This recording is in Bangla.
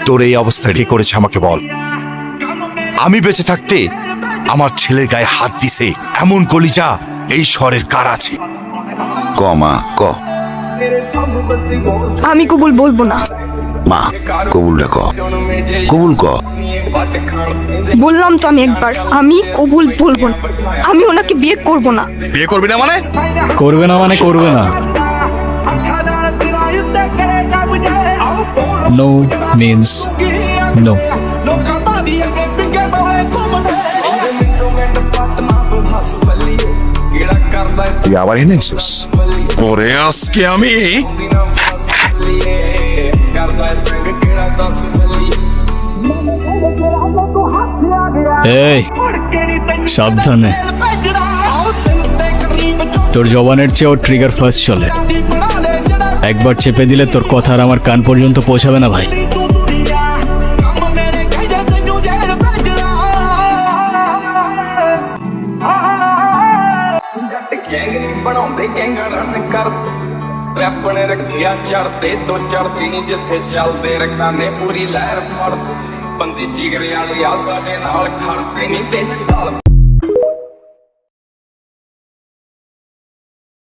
তোর এই অবস্থা ঠিক করেছে আমাকে বল। আমি বেঁচে থাকতে আমার ছেলের গায়ে হাত দিছে এমন কলিজা এই শহরের কার আছে? ক মা ক। আমি কবুল বলবো না। মা কবুলটা ক, কবুল ক। বললাম তো আমি একবার, আমি কবুল বলবো না। আমি ওনাকে বিয়ে করব না। বিয়ে করবি না মানে? করবে না মানে করবে না। No means no. তুই আবার এনেছিস? ওরে আজকে আমি এই সাবধানে, তোর জবানের চেয়েও ট্রিগার ফার্স্ট চলে। একবার চেপে দিলে তোর কথা আর আমার কান পর্যন্ত পৌঁছাবে না ভাই। ਬਣਾਉਂਦੇ ਗੈਂਗਾਂ ਰਨ ਕਰ ਰੈਪ ਨੇ ਰੱਖਿਆ ਚੜਦੇ ਤੋਂ ਚੜਦੀ ਜਿੱਥੇ ਚੱਲਦੇ ਰਕਾਨੇ ਪੂਰੀ ਲਹਿਰ ਫੜ ਬੰਦੇ ਜਿਗਰੇ ਵਾਲੇ ਆ ਸਾਡੇ ਨਾਲ ਖੜਦੇ ਨਹੀਂ ਤੇ